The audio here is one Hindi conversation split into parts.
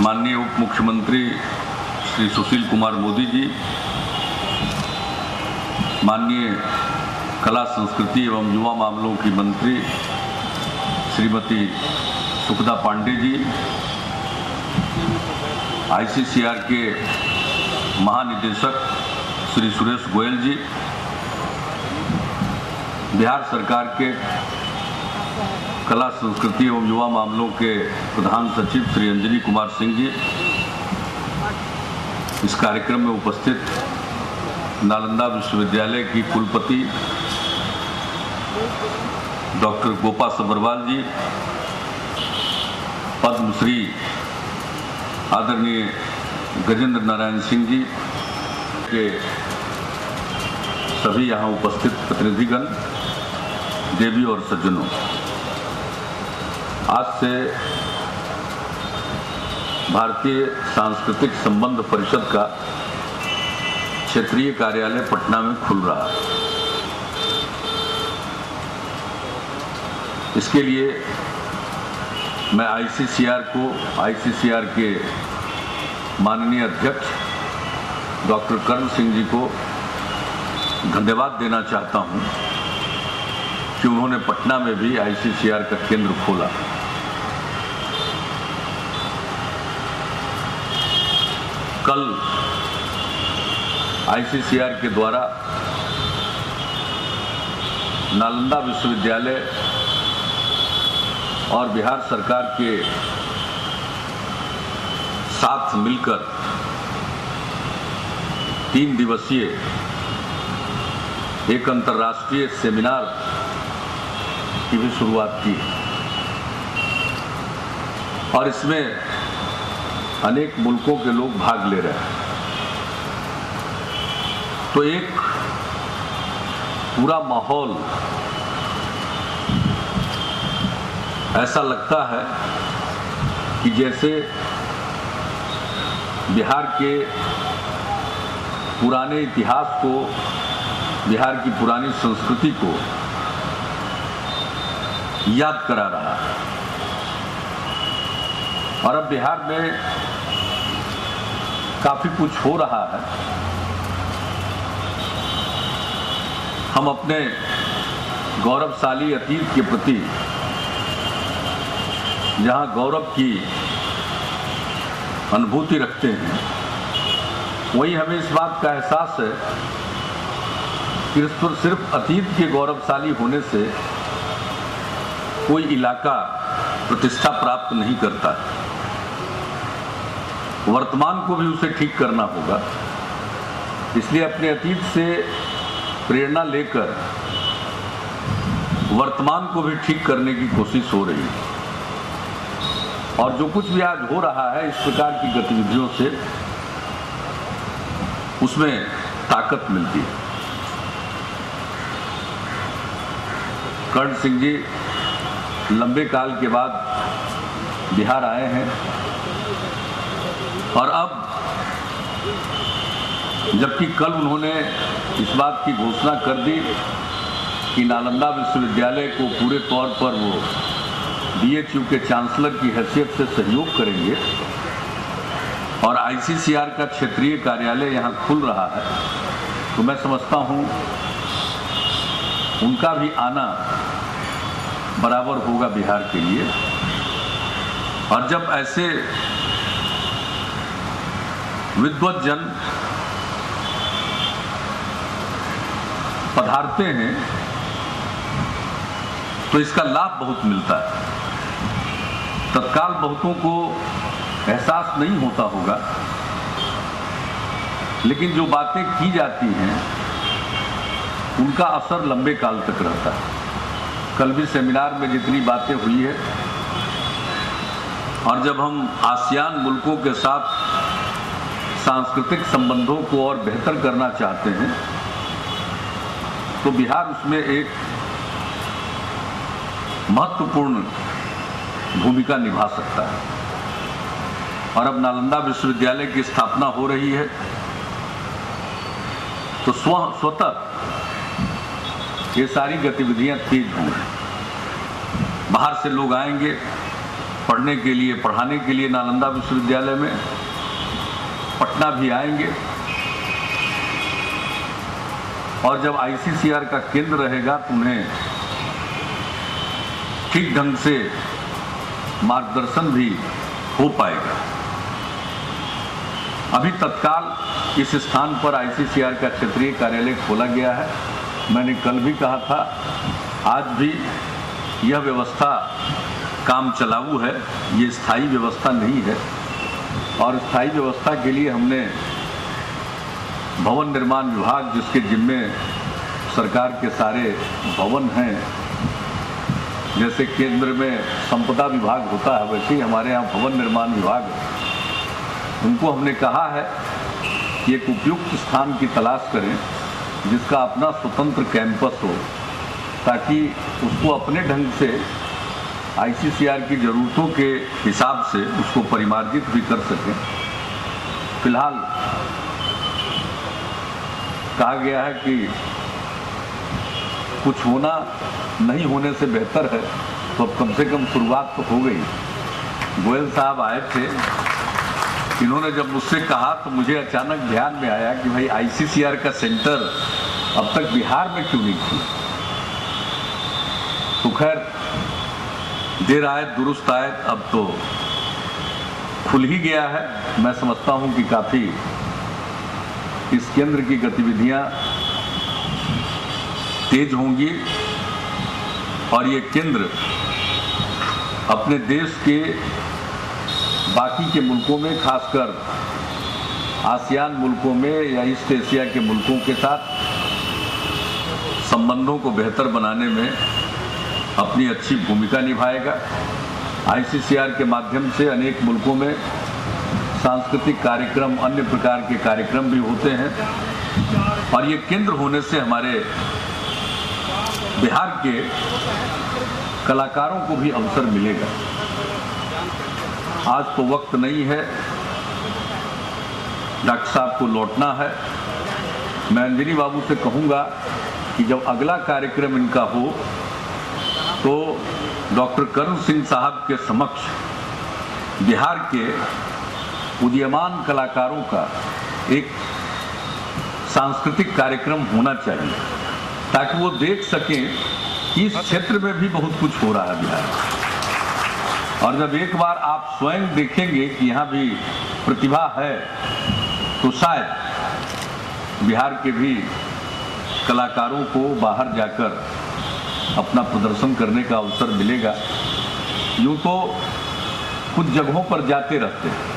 माननीय उप मुख्यमंत्री श्री सुशील कुमार मोदी जी, माननीय कला संस्कृति एवं युवा मामलों की मंत्री श्रीमती सुखदा पांडे जी, आईसीसीआर के महानिदेशक श्री सुरेश गोयल जी, बिहार सरकार के कला संस्कृति एवं युवा मामलों के प्रधान सचिव श्री अंजनी कुमार सिंह जी, इस कार्यक्रम में उपस्थित नालंदा विश्वविद्यालय की कुलपति डॉक्टर गोपा सब्रवाल जी, पद्मश्री आदरणीय गजेंद्र नारायण सिंह जी के सभी यहाँ उपस्थित प्रतिनिधिगण, देवी और सज्जनों, आज से भारतीय सांस्कृतिक संबंध परिषद का क्षेत्रीय कार्यालय पटना में खुल रहा है। इसके लिए मैं आईसीसीआर के माननीय अध्यक्ष डॉक्टर कर्ण सिंह जी को धन्यवाद देना चाहता हूं कि उन्होंने पटना में भी आईसीसीआर का केंद्र खोला। कल आईसीसीआर के द्वारा नालंदा विश्वविद्यालय और बिहार सरकार के साथ मिलकर 3 दिवसीय एक अंतर्राष्ट्रीय सेमिनार की भी शुरुआत की और इसमें अनेक मुल्कों के लोग भाग ले रहे हैं। तो एक पूरा माहौल ऐसा लगता है कि जैसे बिहार के पुराने इतिहास को, बिहार की पुरानी संस्कृति को याद करा रहा है। और अब बिहार में काफी कुछ हो रहा है। हम अपने गौरवशाली अतीत के प्रति जहां गौरव की अनुभूति रखते हैं, वहीं हमें इस बात का एहसास है कि सिर्फ अतीत के गौरवशाली होने से कोई इलाका प्रतिष्ठा प्राप्त नहीं करता है। वर्तमान को भी उसे ठीक करना होगा। इसलिए अपने अतीत से प्रेरणा लेकर वर्तमान को भी ठीक करने की कोशिश हो रही है। और जो कुछ भी आज हो रहा है इस प्रकार की गतिविधियों से, उसमें ताकत मिलती है। कर्ण सिंह जी लंबे काल के बाद बिहार आए हैं और अब जबकि कल उन्होंने इस बात की घोषणा कर दी कि नालंदा विश्वविद्यालय को पूरे तौर पर वो बीएचयू के चांसलर की हैसियत से सहयोग करेंगे और आईसीसीआर का क्षेत्रीय कार्यालय यहाँ खुल रहा है, तो मैं समझता हूँ उनका भी आना बराबर होगा बिहार के लिए। और जब ऐसे विद्वत जन पधारते हैं तो इसका लाभ बहुत मिलता है। तत्काल बहुतों को एहसास नहीं होता होगा, लेकिन जो बातें की जाती हैं उनका असर लंबे काल तक रहता है। कल भी सेमिनार में जितनी बातें हुई है, और जब हम आसियान मुल्कों के साथ सांस्कृतिक संबंधों को और बेहतर करना चाहते हैं, तो बिहार उसमें एक महत्वपूर्ण भूमिका निभा सकता है। और अब नालंदा विश्वविद्यालय की स्थापना हो रही है, तो स्वतः ये सारी गतिविधियां तेज होंगी। बाहर से लोग आएंगे, पढ़ने के लिए, पढ़ाने के लिए नालंदा विश्वविद्यालय में, पटना भी आएंगे। और जब आईसीसीआर का केंद्र रहेगा तो उन्हें ठीक ढंग से मार्गदर्शन भी हो पाएगा। अभी तत्काल इस स्थान पर आईसीसीआर का क्षेत्रीय कार्यालय खोला गया है। मैंने कल भी कहा था, आज भी यह व्यवस्था काम चलाऊ है, ये स्थायी व्यवस्था नहीं है। और स्थायी व्यवस्था के लिए हमने भवन निर्माण विभाग, जिसके जिम्मे सरकार के सारे भवन हैं, जैसे केंद्र में संपदा विभाग होता है वैसे ही हमारे यहाँ भवन निर्माण विभाग है, उनको हमने कहा है कि एक उपयुक्त स्थान की तलाश करें जिसका अपना स्वतंत्र कैंपस हो, ताकि उसको अपने ढंग से आईसीसीआर की ज़रूरतों के हिसाब से उसको परिमार्जित भी कर सकें। फिलहाल कहा गया है कि कुछ होना नहीं होने से बेहतर है, तो अब कम से कम शुरुआत तो हो गई। गोयल साहब आए थे, इन्होंने जब मुझसे कहा तो मुझे अचानक ध्यान में आया कि भाई आईसीसीआर का सेंटर अब तक बिहार में क्यों नहीं खुला। तो खैर देर आए दुरुस्त आए, अब तो खुल ही गया है। मैं समझता हूं कि काफ़ी इस केंद्र की गतिविधियां तेज होंगी और ये केंद्र अपने देश के बाकी के मुल्कों में, खासकर आसियान मुल्कों में या ईस्ट एशिया के मुल्कों के साथ संबंधों को बेहतर बनाने में अपनी अच्छी भूमिका निभाएगा। आईसीसीआर के माध्यम से अनेक मुल्कों में सांस्कृतिक कार्यक्रम, अन्य प्रकार के कार्यक्रम भी होते हैं और ये केंद्र होने से हमारे बिहार के कलाकारों को भी अवसर मिलेगा। आज तो वक्त नहीं है, डॉक्टर साहब को लौटना है। मैं अंजनी बाबू से कहूँगा कि जब अगला कार्यक्रम इनका हो तो डॉक्टर करण सिंह साहब के समक्ष बिहार के उदीयमान कलाकारों का एक सांस्कृतिक कार्यक्रम होना चाहिए, ताकि वो देख सकें कि इस क्षेत्र में भी बहुत कुछ हो रहा है बिहार में। और जब एक बार आप स्वयं देखेंगे कि यहाँ भी प्रतिभा है, तो शायद बिहार के भी कलाकारों को बाहर जाकर अपना प्रदर्शन करने का अवसर मिलेगा। यूँ तो कुछ जगहों पर जाते रहते हैं,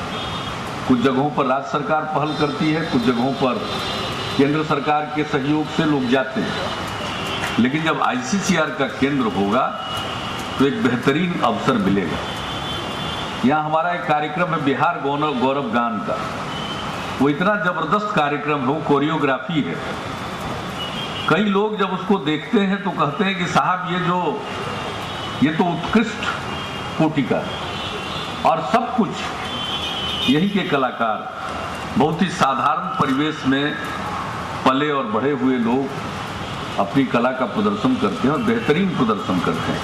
कुछ जगहों पर राज्य सरकार पहल करती है, कुछ जगहों पर केंद्र सरकार के सहयोग से लोग जाते हैं, लेकिन जब आईसीसीआर का केंद्र होगा तो एक बेहतरीन अवसर मिलेगा। यहाँ हमारा एक कार्यक्रम है बिहार गौरव गान का, वो इतना जबरदस्त कार्यक्रम है, वो कोरियोग्राफी है। कई लोग जब उसको देखते हैं तो कहते हैं कि साहब ये तो उत्कृष्ट कोटि का है। और सब कुछ यही के कलाकार, बहुत ही साधारण परिवेश में पले और बढ़े हुए लोग अपनी कला का प्रदर्शन करते हैं और बेहतरीन प्रदर्शन करते हैं।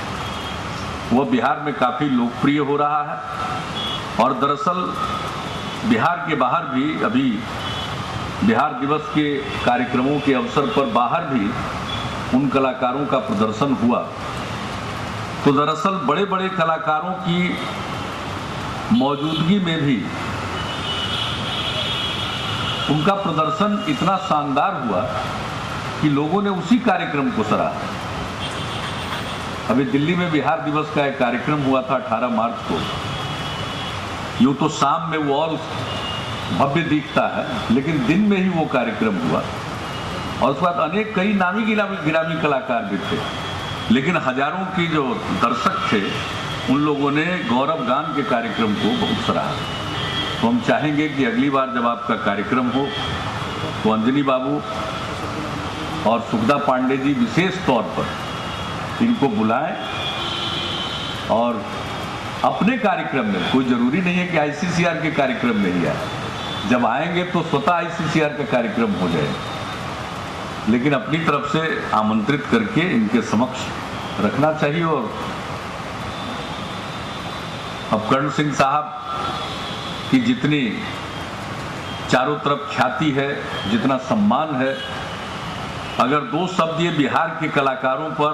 वह बिहार में काफ़ी लोकप्रिय हो रहा है और दरअसल बिहार के बाहर भी अभी बिहार दिवस के कार्यक्रमों के अवसर पर बाहर भी उन कलाकारों का प्रदर्शन हुआ। तो दरअसल बड़े बड़े कलाकारों की मौजूदगी में भी उनका प्रदर्शन इतना शानदार हुआ कि लोगों ने उसी कार्यक्रम को सराहा। अभी दिल्ली में बिहार दिवस का एक कार्यक्रम हुआ था 18 मार्च को। यूँ तो शाम में वो और भव्य दिखता है, लेकिन दिन में ही वो कार्यक्रम हुआ और उसके बाद अनेक कई नामी गिरामी कलाकार भी थे, लेकिन हजारों की जो दर्शक थे उन लोगों ने गौरव गान के कार्यक्रम को बहुत सराहा। तो हम चाहेंगे कि अगली बार जब आपका कार्यक्रम हो तो अंजनी बाबू और सुखदा पांडे जी विशेष तौर पर इनको बुलाएं और अपने कार्यक्रम में, कोई ज़रूरी नहीं है कि आईसीसीआर के कार्यक्रम में ही आए, जब आएंगे तो स्वतः आईसीसीआर का कार्यक्रम हो जाए, लेकिन अपनी तरफ से आमंत्रित करके इनके समक्ष रखना चाहिए। और अब कर्ण सिंह साहब की जितनी चारों तरफ ख्याति है, जितना सम्मान है, अगर दो शब्द ये बिहार के कलाकारों पर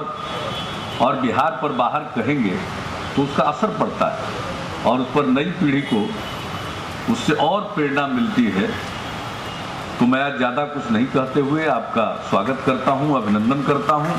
और बिहार पर बाहर कहेंगे तो उसका असर पड़ता है और उस पर नई पीढ़ी को उससे और प्रेरणा मिलती है। तो मैं आज ज़्यादा कुछ नहीं कहते हुए आपका स्वागत करता हूं, अभिनंदन करता हूं